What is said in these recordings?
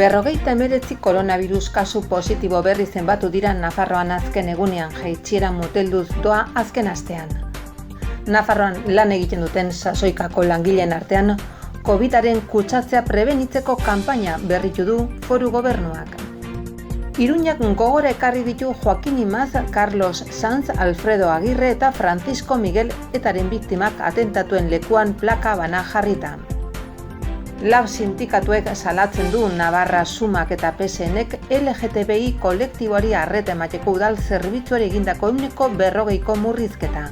49 koronavirus kasu positibo berri zenbatu dira Nafarroan azken egunean, jaitsiera motelduz doa azken astean. Nafarroan lan egiten duten sasoikako langileen artean, COVID-aren kutsatzea prebenitzeko kanpaina berritu du foru gobernuak. Iruñak gogora ekarri ditu Joaquin Imaz, Carlos Sanz, Alfredo Agirre eta Francisco Miguel etaren biktimak atentatuen lekuan plaka bana jarrita. Lab sindikatuek salatzen du Navarra Sumak eta PSNek LGTBI kolektiboari arreta emateko udal zerbitzuari egindako 40% murrizketa.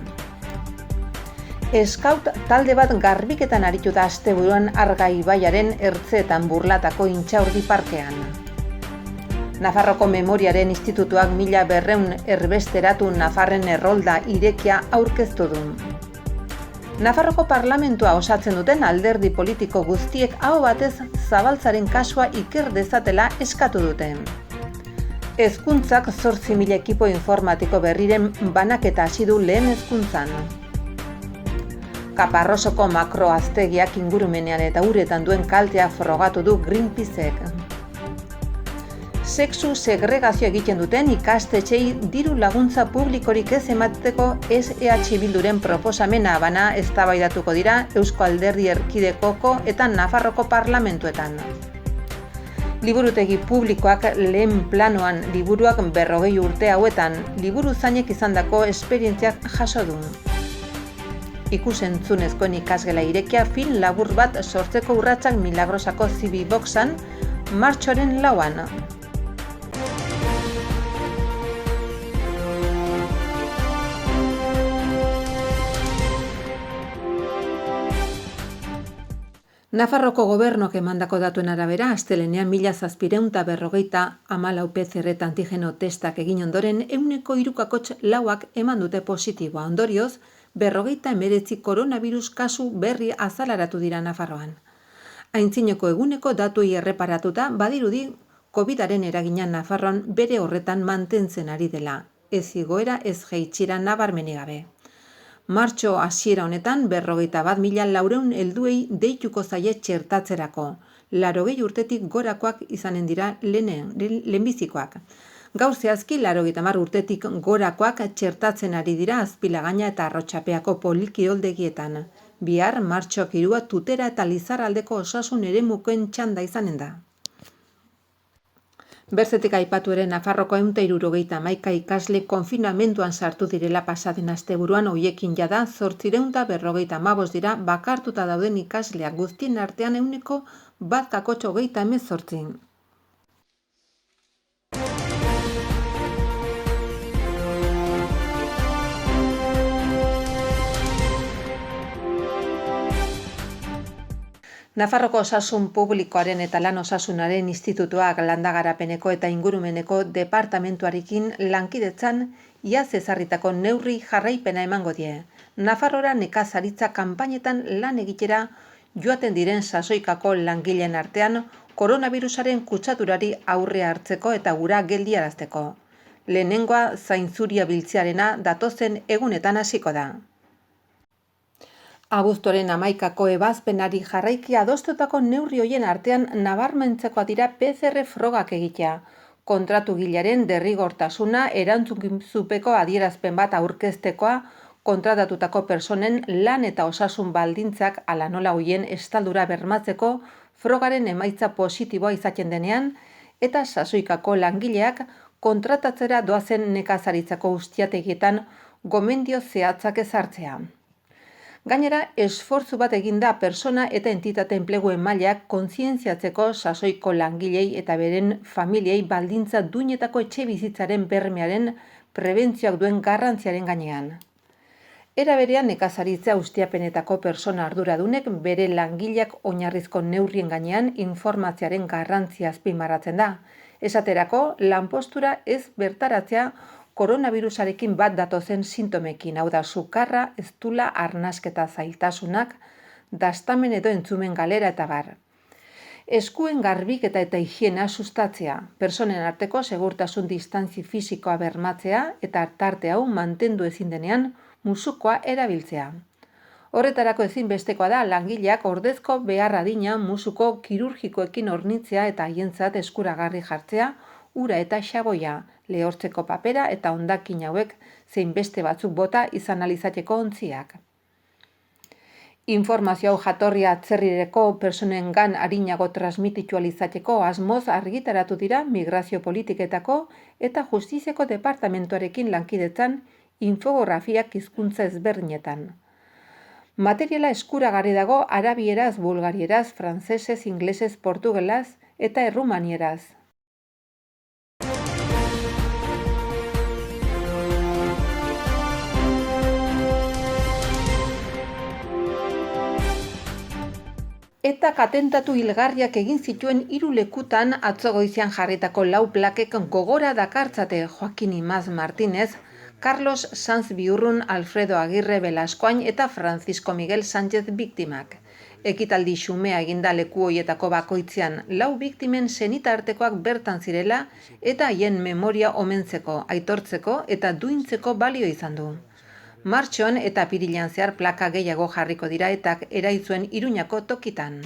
Scout talde bat garbiketan aritu da asteburuan Arga ibaiaren ertzeetan burlatako Intxaurdi parkean. Nafarroko Memoriaren Institutuak 1200 erbesteratu Nafarren errolda irekia aurkeztu du. Nafarroko parlamentua osatzen duten alderdi politiko guztiek aho batez zabaltzaren kasua iker dezatela eskatu dute. Hezkuntzak 8.000 ekipo informatiko berriren banaketa hasi du lehen hezkuntzan. Kaparrosoko makroaztegiak ingurumenean eta uretan duen kaltea frogatu du Greenpeacek. Sexu segregazio egiten duten ikastetxei diru laguntza publikorik ez emateko EH Bilduren proposamena bana eztabaidatuko dira Eusko Alderdi Erkidegoko eta Nafarroko parlamentuetan. Liburutegi publikoak lehen planoan liburuak 40 urte hauetan liburuzainek izandako esperientziak jaso du. Ikusentzunezkoen ikasgela irekia film labur bat sortzeko urratsak Milagrosako Zibiboxan martxoaren 4an. Nafarroko gobernuak emandako datuen arabera, astelehenean 1754 PCR antigeno testak egin ondoren 3,4 eman dute positiboa. Ondorioz, 49 koronavirus kasu berri azaleratu dira Nafarroan. Aintzineko eguneko datuei erreparatuta badirudi COVID-aren eragina Nafarroan bere horretan mantentzen ari dela. Ez igoera ez jaitsiera nabarmenik gabe. Martxo hasiera honetan 41.400 helduei deituko zaie txertatzerako. 80 urtetik gorakoak izanen dira lehenbizikoak. Gaur zehazki 80 urtetik gorakoak txertatzen ari dira Azpilagaina eta Arrotxapeako polikioldegietan. Bihar martxoak 3 Tutera eta Lizarraldeko osasun eremukoen txanda izanen da. Berzetik aipatu ere Nafarroko 171 ikasle konfinamenduan sartu direla pasaden asteburuan, hoiekin jada 855 dira bakartuta dauden ikasleak guztien artean 1,38. Nafarroko Osasun Publikoaren eta Lan Osasunaren Institutuak Landagarapeneko eta Ingurumeneko departamentuarekin lankidetzan iaz ezarritako neurri jarraipena emango die. Nafarrora nekazaritza kanpainetan lan egitera joaten diren sasoikako langileen artean koronavirusaren kutsaturari aurre hartzeko eta gura geldiarazteko. Lehenengoa zainzuria biltzearena datozen egunetan hasiko da. Abuztuaren 11ko ebazpenari jarraiki adostutako neurri hoien artean nabarmentzekoak dira PCR frogak egitea, kontratugilaren derrigortasuna erantzukizunpeko adierazpen bat aurkeztekoa, kontratatutako personen lan eta osasun baldintzak hala nola hoien estaldura bermatzeko frogaren emaitza positiboa izaten denean, eta sasoikako langileak kontratatzera doazen nekazaritzako ustiategietan gomendio zehatzak ezartzea. Gainera, esfortzu bat eginda persona eta entitate enplegu emaileak kontzientziatzeko sasoiko langilei eta beren familiei baldintza duinetako etxe bizitzaren bermearen prebentzioak duen garrantziaren gainean. Era berean nekazaritza ustiapenetako persona arduradunek bere langileak oinarrizko neurrien gainean informatzearen garrantzia azpimarratzen da. Esaterako, lanpostura ez bertaratzea koronavirusarekin bat datozen sintomekin, hau da sukarra, eztula, arnasketa zailtasunak, dastamen edo entzumen galera eta bar. Eskuen garbiketa eta higiena sustatzea, personen arteko segurtasun distantzi fisikoa bermatzea eta tarte hau mantendu ezin denean musukoa erabiltzea. Horretarako ezinbestekoa da langileak ordezko behar adina musuko kirurgikoekin hornitzea eta haientzat eskuragarri jartzea, ura eta xaboia, lehortzeko papera eta hondakin hauek zein beste batzuk bota izan alizateko ontziak. Informazio hau jatorria atzerrireko personengan arinago transmititu alizateko asmoz argitaratu dira migrazio politiketako eta justiziako departamentuarekin lankidetzan infografiak hizkuntza ezberdinetan. Materiala eskuragarri dago arabieraz, bulgarieraz, frantsesez, ingelesez, portugelaz eta errumanieraz. Eta atentatu hilgarriak egin zituen 3 lekutan atzo goizean jarritako 4 plakek gogora dakartzate Joaquin Imaz Martínez, Carlos Sanz Biurrun, Alfredo Agirre Velascoain eta Francisco Miguel Sánchez biktimak. Ekitaldi xumea eginda leku hoietako bakoitzean 4 biktimen senitartekoak bertan zirela eta haien memoria omentzeko, aitortzeko eta duintzeko balio izan du. Martxoan eta apirilean zehar plaka gehiago jarriko dira eta eraitzuen Iruñako tokitan.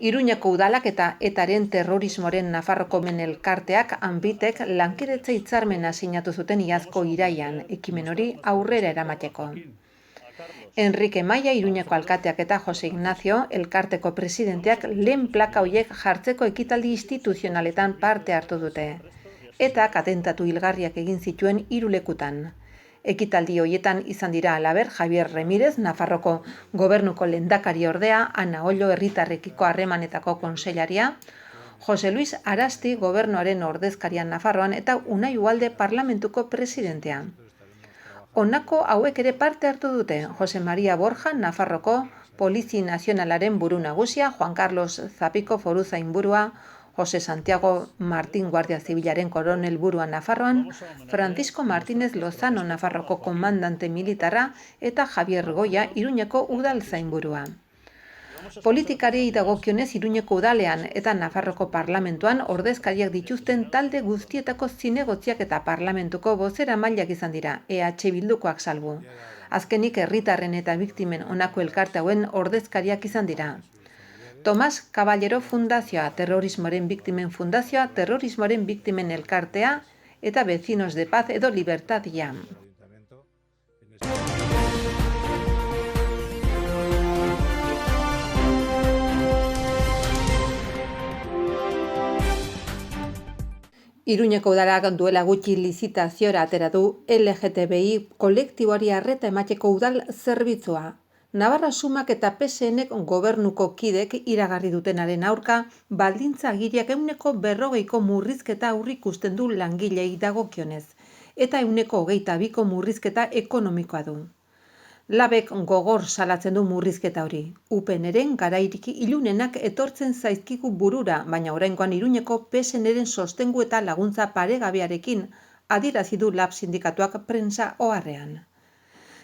Iruñako udalak eta etaren terrorismoren Nafarroko elkarteak Anbitek lankidetza hitzarmena sinatu zuten iazko iraian, ekimen hori aurrera eramateko. Enrique Maia Iruñako alkateak eta Jose Ignacio elkarteko presidenteak lehen plaka hoiek jartzeko ekitaldi instituzionaletan parte hartu dute. Eta atentatu hilgarriak egin zituen 3 lekutan. Ekitaldi hoietan izan dira halaber Javier Remírez, Nafarroko gobernuko lehendakari ordea, Ana Ollo herritarrekiko harremanetako kontseilaria, Jose Luis Arasti gobernuaren ordezkaria Nafarroan eta Unai Ugalde parlamentuko presidentea. Honako hauek ere parte hartu dute: Jose Maria Borja, Nafarroko Polizi Nazionalaren buru nagusia, Juan Carlos Zapiko foruzainburua, Jose Santiago Martín Guardia Zibilaren koronel burua Nafarroan, Francisco Martínez Lozano Nafarroko komandante militarra eta Javier Goya Iruñeko udaltzainburua. Politikari dagokionez Iruñeko udalean eta Nafarroko parlamentuan ordezkariak dituzten talde guztietako zinegotziak eta parlamentuko bozeramaileak izan dira, EH Bildukoak salbu. Azkenik herritarren eta biktimen honako elkarte hauen ordezkariak izan dira. Tomás Caballero Fundazioa, Terrorismoaren Biktimen Fundazioa, Terrorismoaren Biktimen Elkartea eta Vecinos de Paz edo Libertad Ya. Iruñeko udalak duela gutxi lizitaziora atera du LGTBI kolektiboari arreta emateko udal zerbitzua. Navarra Sumak eta PSNek gobernuko kidek iragarri dutenaren aurka, baldintza agiriak 40% murrizketa aurrikusten du langilei dagokionez, eta 22% murrizketa ekonomikoa du. Labek gogor salatzen du murrizketa hori. UPNren garairik ilunenak etortzen zaizkigu burura, baina oraingoan Iruñeko PSNren sostengu eta laguntza paregabearekin adierazi du Lab sindikatuak prentsa oharrean.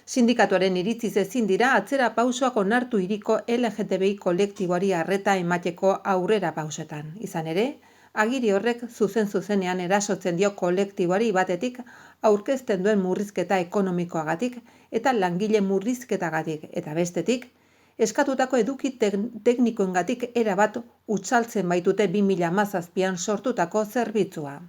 Sindikatuaren iritziz ezin dira atzera pausoak onartu hiriko LGTBI kolektiboari arreta emateko aurrera pausetan. Izan ere, agiri horrek zuzenean erasotzen dio kolektiboari batetik aurkezten duen murrizketa ekonomikoagatik eta langile murrizketagatik, eta bestetik, eskatutako eduki teknikoengatik erabat utsaltzen baitute 2017an sortutako zerbitzua.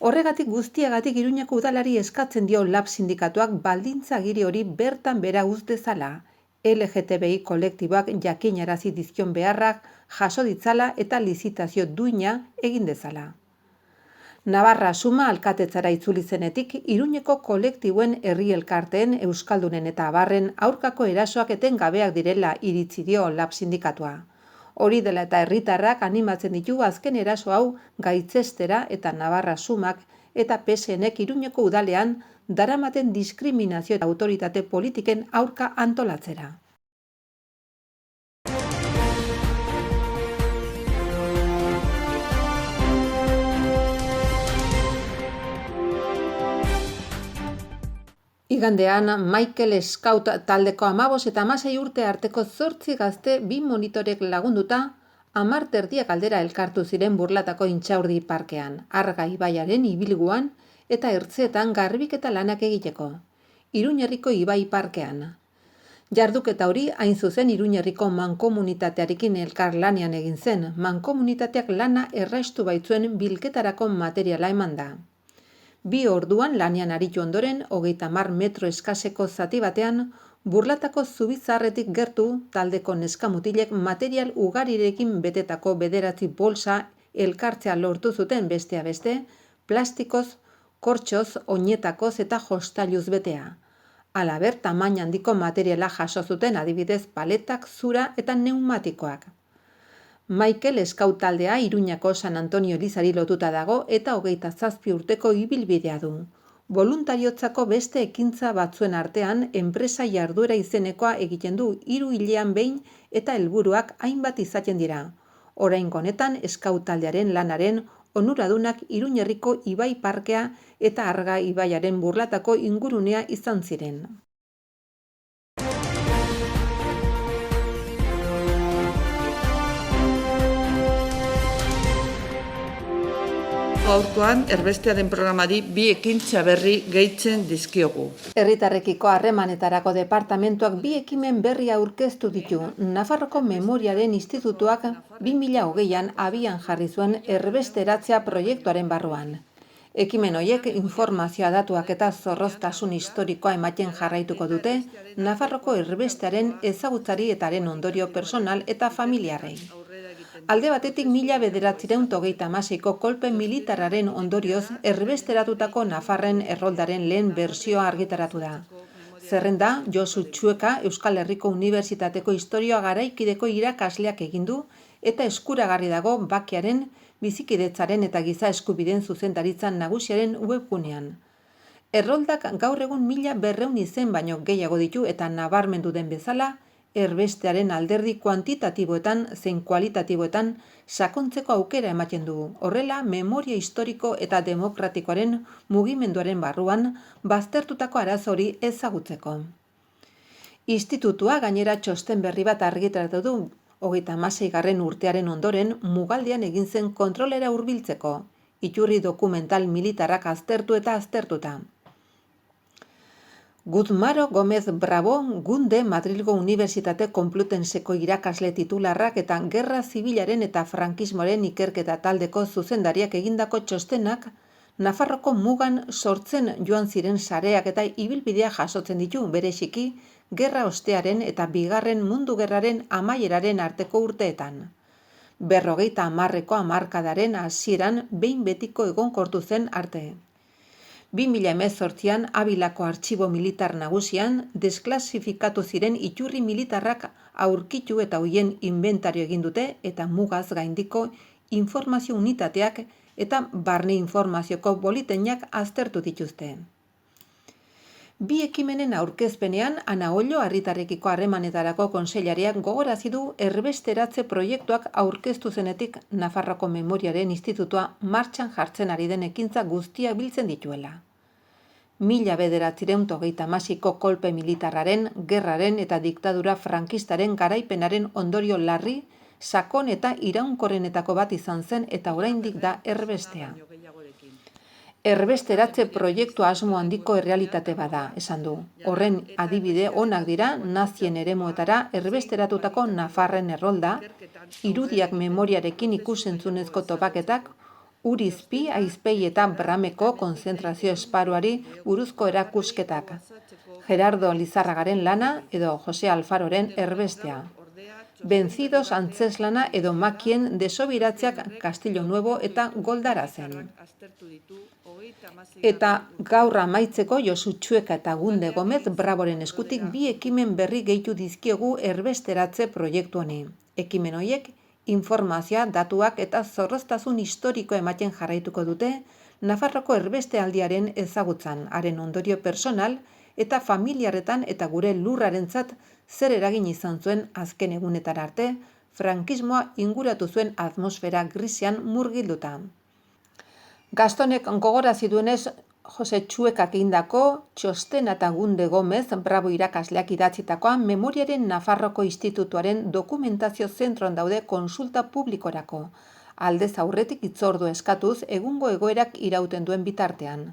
Horregatik guztiagatik Iruñeko udalari eskatzen dio Lab sindikatuak baldintza agiri hori bertan bera uz dezala, LGTBI kolektiboak jakinarazi dizkion beharrak jaso ditzala eta lizitazio duina egin dezala. Navarra Suma alkatetzara itzuli zenetik Iruñeko kolektiboen herri elkarteen, euskaldunen eta abarren aurkako erasoak etengabeak direla iritzi dio Lab sindikatua. Hori dela eta herritarrak animatzen ditu azken eraso hau gaitzestera eta Navarra Sumak eta PSNek Iruñeko udalean daramaten diskriminazio eta autoritate politiken aurka antolatzera. Igandean, Michael Scout taldeko 15 eta 16 urte arteko 8 gazte 2 monitorek lagunduta, 10 erdiak aldera elkartu ziren Burlatako Intxaurdi parkean, Arga ibaiaren ibilguan eta ertzeetan garbiketa lanak egiteko. Iruñerriko ibai parkean. Jarduketa hori hain zuzen Iruñerriko mankomunitatearekin elkarlanean egin zen. Mankomunitateak lana erraistu baitzuen bilketarako materiala eman da. 2 orduan lanean aritu ondoren, 30 metro eskaseko zati batean, Burlatako zubizarretik gertu taldeko neskamutilek material ugarirekin betetako 9 bolsa elkartzea lortu zuten bestea beste, plastikoz, kortxoz, oinetakoz eta jostailuz betea. Halaber, tamaina handiko materiala jaso zuten adibidez paletak, zura eta pneumatikoak. Michael Scout taldea Iruñako San Antonio elizari lotuta dago eta 27 urteko ibilbidea du. Boluntariotzako beste ekintza batzuen artean enpresa jarduera izenekoa egiten du 3 hilean behin eta helburuak hainbat izaten dira. Oraingo honetan Scout taldearen lanaren onuradunak Iruñerriko ibai parkea eta Arga ibaiaren Burlatako ingurunea izan ziren. Gaurkoan erbestearen programari 2 ekintza berri gehitzen dizkiogu. Herritarrekiko harremanetarako departamentuak 2 ekimen berri aurkeztu ditu. Nafarroko Memoriaren Institutuak 2020an abian jarri zuen erbesteratzea proiektuaren barruan. Ekimen horiek informazioa datuak eta zorroztasun historikoa ematen jarraituko dute Nafarroko erbestearen ezagutzari eta haren ondorio personal eta familiarrei. Alde batetik 1936ko kolpe militarraren ondorioz erbesteratutako Nafarren erroldaren lehen bertsioa argitaratu da. Zerrenda, Josu Txueka Euskal Herriko Unibertsitateko Historia Garaikideko irakasleak egin du eta eskuragarri dago bakearen, bizikidetzaren eta giza eskubideen zuzendaritzan nagusiaren webgunean. Erroldak gaur egun 1200 izen baino gehiago ditu eta nabarmendu den bezala, erbestearen alderdi kuantitatiboetan zein kualitatiboetan sakontzeko aukera ematen du. Horrela, memoria historiko eta demokratikoaren mugimenduaren barruan baztertutako arazo hori ezagutzeko. Institutua gainera txosten berri bat argitaratu du, 36. urtearen ondoren Mugaldean egin zen kontrolera hurbiltzeko, iturri dokumental militarrak aztertu eta aztertuta. Guzmaro Gómez Bravo Gunde Madrilgo Unibertsitate Konplutenseko irakasle titularrak eta Gerra Zibilaren eta Frankismoaren ikerketa taldeko zuzendariak egindako txostenak Nafarroko mugan sortzen joan ziren sareak eta ibilbidea jasotzen ditu bereziki Gerra ostearen eta Bigarren Mundu Gerraren amaieraren arteko urteetan. 50ko hamarkadaren hasieran behin betiko egonkortu zen arte. 2018an Abilako Artxibo Militar Nagusian desklasifikatu ziren iturri militarrak aurkitu eta hoien inventario egin dute eta mugaz gaindiko informazio unitateak eta barne informazioko bolitenak aztertu dituzte. 2 ekimenen aurkezpenean Ana Ollo Herritarrekiko harremanetarako kontseilariak gogorarazi du erbesteratze proiektuak aurkeztu zenetik Nafarroko Memoriaren Institutua martxan jartzen ari den ekintza guztiak biltzen dituela. 1936ko kolpe militarraren, gerraren eta diktadura frankistaren garaipenaren ondorio larri, sakon eta iraunkorrenetako bat izan zen eta oraindik da erbestea. Erbesteratze proiektu asmo handiko errealitate bada, esan du. Horren adibide onak dira nazien eremuetara erbesteratutako Nafarren errolda, irudiak memoriarekin ikusentzunezko topaketak, Urizpi, Aizpei eta Brameko konzentrazio esparuari buruzko erakusketak, Gerardo Lizarragaren lana edo Jose Alfaroren erbestea, Benzidos antzeslana edo Makien desobiratzeak Castillo Nuevo eta Goldarazen. Eta gaur amaitzeko Josu Txueka eta Gunde Gómez Bravoren eskutik 2 ekimen berri gehitu dizkiegu erbesteratze proiektu honi. Ekimen horiek informazioa, datuak eta zorroztasun historiko ematen jarraituko dute Nafarroko erbestealdiaren ezagutzan, haren ondorio personal eta familiarretan eta gure lurrarentzat zer eragin izan zuen azken egunetara arte, frankismoa inguratu zuen atmosfera grisean murgilduta. Gastonek gogorarazi duenez, Jose Txuekak egindako txostena eta Gunde Gómez Bravo irakasleak idatzitakoa Memoriaren Nafarroko Institutuaren dokumentazio zentroan daude konsulta publikorako, aldez aurretik hitzordua eskatuz egungo egoerak irauten duen bitartean.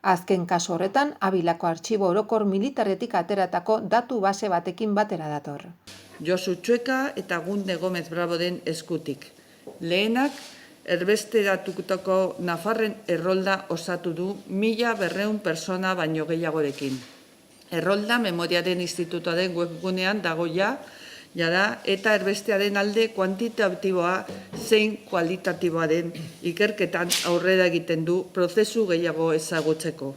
Azken kasu horretan, Abilako Artxibo Orokor Militarretik ateratako datu base batekin batera dator. Josu Txueka eta Gunde Gomez Braboden eskutik. Lehenak, erbesteratutako Nafarren errolda osatu du 1.200 persona baino gehiagorekin. Errolda Memoriaren Institutoaren webgunean dago jada eta erbestearen alde kuantitatiboa zein kualitatiboaren ikerketan aurrera egiten du prozesu gehiago ezagutzeko.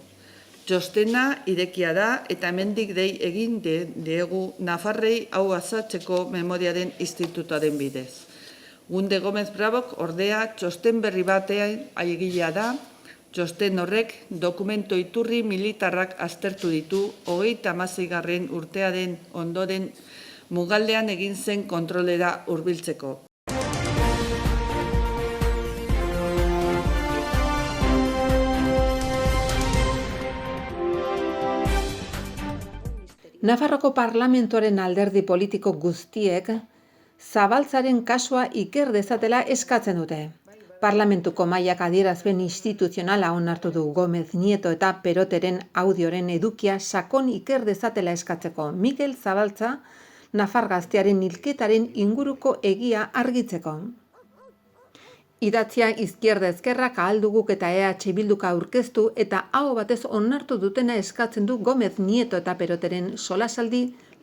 Txostena irekia da eta hemendik dei egin diegu Nafarrei hau azaltzeko Memoriaren Institutoaren bidez. Gunde Gomez Brabok ordea txosten berri batean egilea da. Txosten horrek dokumento iturri militarrak aztertu ditu 36. urtearen ondoren mugaldean egin zen kontrolera hurbiltzeko. Nafarroko parlamentuaren alderdi politiko guztiek Zabaltzaren kasua iker dezatela eskatzen dute. Parlamentuko mahaiak adierazpen instituzionala onartu du Gomez Nieto eta Peroteren audioren edukia sakon iker dezatela eskatzeko. Mikel Zabaltza, Nafar gaztearen hilketaren inguruko egia argitzeko. Idatzia izquierda ezkerrak ahal duguk eta EH Bilduka aurkeztu eta aho batez onartu dutena eskatzen du Gomez Nieto eta Peroteren solasaldi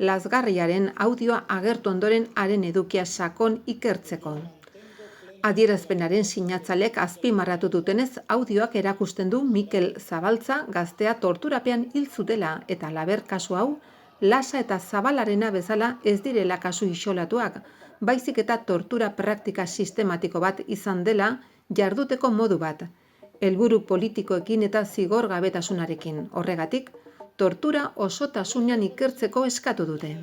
lazgarriaren audioa agertu ondoren haren edukia sakon ikertzeko. Adierazpenaren sinatzalek azpimarratu dutenez audioak erakusten du Mikel Zabaltza gaztea torturapean hil zutela eta laber kasu hau Lasa eta Zabalarena bezala ez direla kasu isolatuak, baizik eta tortura praktika sistematiko bat izan dela jarduteko modu bat, helburu politikoekin eta zigor gabetasunarekin. Horregatik, tortura osotasunean ikertzeko eskatu dute.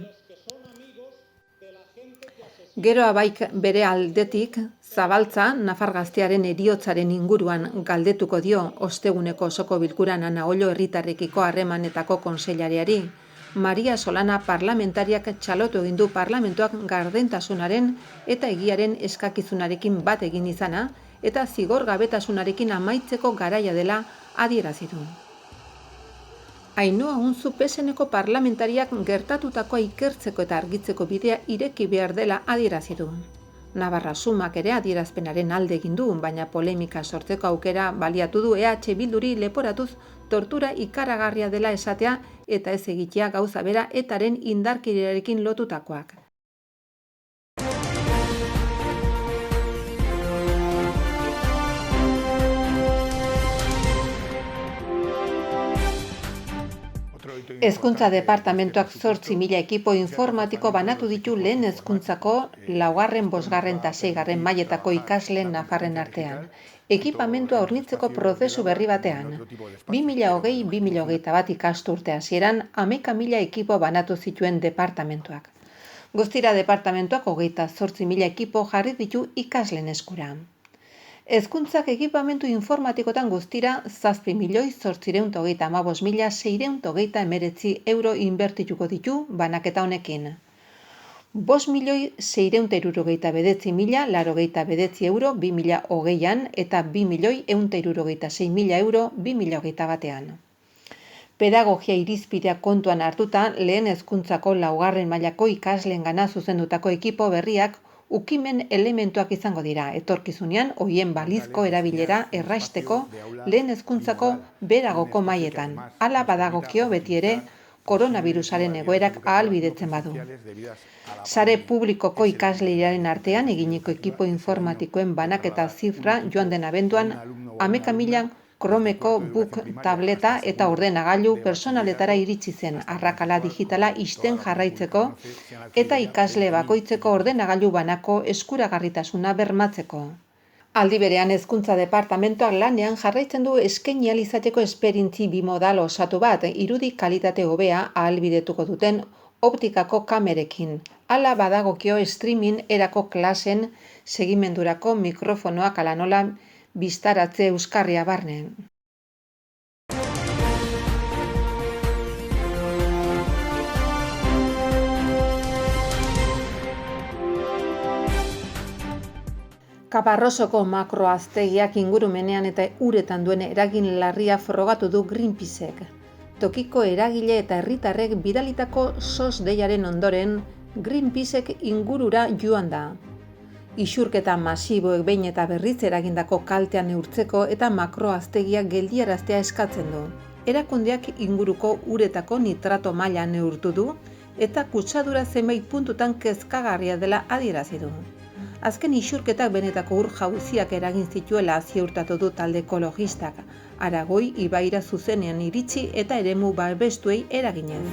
Geroa baik bere aldetik, Zabaltza, Nafar gaztearen heriotzaren inguruan galdetuko dio osteguneko osoko bilkuran Ana Ollo herritarrekiko harremanetako kontseilariari. Maria Solana parlamentariak txalotu egin du parlamentuak gardentasunaren eta egiaren eskakizunarekin bat egin izana eta zigor gabetasunarekin amaitzeko garaia dela adierazi du. Ainhoa Unzu PSNeko parlamentariak gertatutakoa ikertzeko eta argitzeko bidea ireki behar dela adierazi du. Navarra Sumak ere adierazpenaren alde egin du, baina polemika sortzeko aukera baliatu du EH Bilduri leporatuz tortura ikaragarria dela esatea eta ez egitea gauza bera etaren indarkeriarekin lotutakoak. Hezkuntza departamentuak 8.000 ekipo informatiko banatu ditu lehen hezkuntzako 4., 5. eta 6. mailetako ikasleen Nafarren artean. Ekipamentua hornitzeko prozesu berri batean. 2020-2021 ikasturte hasieran 11.000 ekipo banatu zituen departamentuak. Guztira departamentuak 28.000 ekipo jarri ditu ikasleen eskura. Hezkuntzak ekipamentu informatikotan guztira 7.835.639 euro inbertituko ditu banaketa honekin. 5.669.089 euro 2020an eta 2.166.000 euro 2021an. Pedagogia irizpidea kontuan hartuta lehen hezkuntzako 4. mailako ikasleengana zuzendutako ekipo berriak ukimen elementuak izango dira, etorkizunean hoien balizko erabilera erraisteko lehen hezkuntzako beragoko mailetan. Hala badagokio beti ere koronavirusaren egoerak ahalbidetzen badu. Sare publikoko ikaslearen artean eginiko ekipo informatikoen banaketa zifra joan den abenduan 11.000 Chromeko book tableta eta ordenagailu personaletara iritsi zen arrakala digitala ixten jarraitzeko eta ikasle bakoitzeko ordenagailu banako eskuragarritasuna bermatzeko. Aldi berean hezkuntza departamentuak lanean jarraitzen du eskaini ahal izateko esperientzi bimodal osatu bat, irudi kalitate hobea ahalbidetuko duten optikako kamerekin. Hala badagokio streaming erako klasen segimendurako mikrofonoak ala nola biztaratze euskarria barne. Kaparrosoko makroaztegiak ingurumenean eta uretan duen eragin larria frogatu du Greenpeacek. Tokiko eragile eta herritarrek bidalitako SOS deiaren ondoren, Greenpeacek ingurura joan da. Isurketa masiboek behin eta berriz eragindako kaltea neurtzeko eta makroaztegiak geldiaraztea eskatzen du. Erakundeak inguruko uretako nitrato maila neurtu du eta kutsadura zenbait puntutan kezkagarria dela adierazi du. Azken isurketak benetako ur-jauziak eragin zituela ziurtatu du talde ekologistak, Aragoi ibaira zuzenean iritsi eta eremu babestuei eraginez.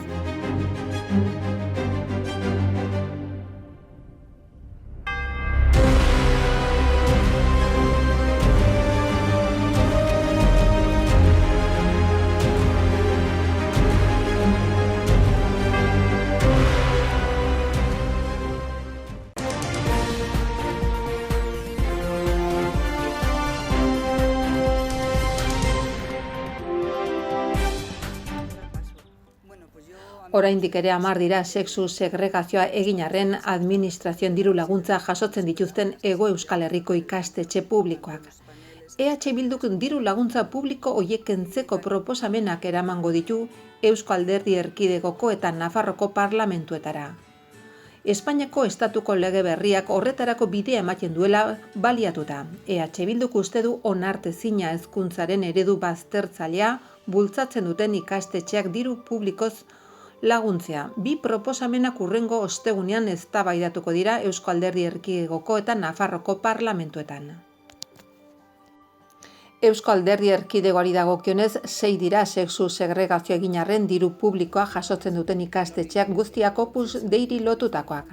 Oraindik ere 10 dira sexu segregazioa egin arren administrazioen diru laguntza jasotzen dituzten Hego Euskal Herriko ikastetxe publikoak. EH Bilduk diru laguntza publiko horiek kentzeko proposamenak eramango ditu Eusko Alderdi Erkidegoko eta Nafarroko parlamentuetara. Espainiako estatuko lege berriak horretarako bidea ematen duela baliatuta. EH Bilduk uste du onartezina hezkuntzaren eredu baztertzailea bultzatzen duten ikastetxeak diru publikoz laguntzea. Bi proposamenak hurrengo ostegunean eztabaidatuko dira Eusko Alderdi Erkidegoko eta Nafarroko parlamentuetan. Eusko Alderdi Erkidegoari dagokionez, 6 dira sexu segregazio egin arren diru publikoa jasotzen duten ikastetxeak guztiak Opus Deiri lotutakoak.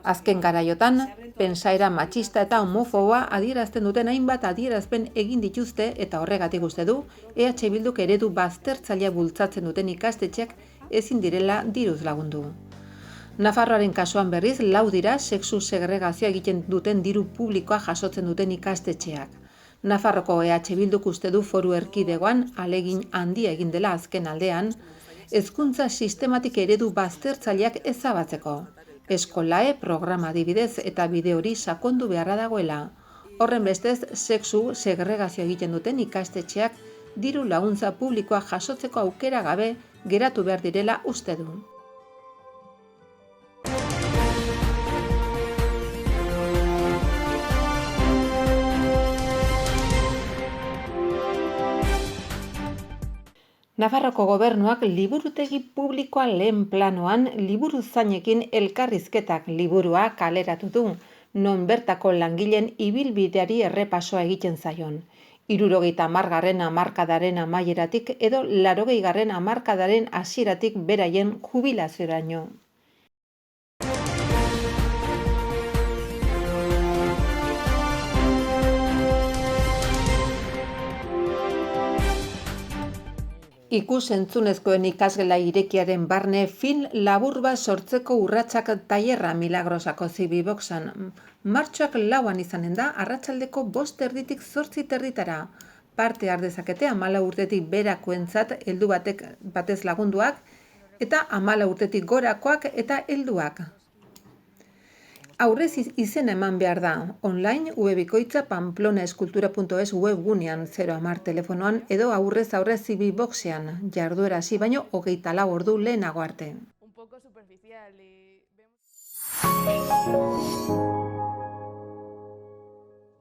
Azken garaiotan, pentsaera matxista eta homofoboa adierazten duten hainbat adierazpen egin dituzte eta horregatik uste du, EH Bilduk eredu baztertzailea bultzatzen duten ikastetxeak ezin direla diruz lagundu. Nafarroaren kasuan berriz, 4 dira sexu segregazioa egiten duten diru publikoa jasotzen duten ikastetxeak. Nafarroko EH Bilduk uste du foru erkidegoan ahalegin handia egin dela azken aldean, hezkuntza sistematik eredu baztertzaileak ezabatzeko. Eskolae programa adibidez eta bide hori sakondu beharra dagoela. Horren bestez, sexu segregazio egiten duten ikastetxeak diru laguntza publikoa jasotzeko aukera gabe geratu behar direla uste du. Nafarroko gobernuak liburutegi publikoa lehen planoan liburuzainekin elkarrizketak liburua kaleratu du, non bertako langileen ibilbideari errepasoa egiten zaion. 70. hamarkadaren amaieratik edo 80. hamarkadaren hasieratik beraien jubilazioraino. Ikus-entzunezkoen ikasgela irekiaren barne film labur bat sortzeko urratsak tailerra Milagrosako Zibiboxan. Martxoak 4 izanen da, arratsaldeko 5:30 8:30. Parte har dezakete 14 urtetik berakoentzat heldu batez lagunduak eta 14 urtetik gorakoak eta helduak. Aurrez izena eman behar da, online webikoitza pamplona-eskultura.es webgunean 010 telefonoan edo aurrez aurrez Zibiboxean, jarduera hasi baino 24 ordu lehenago arte.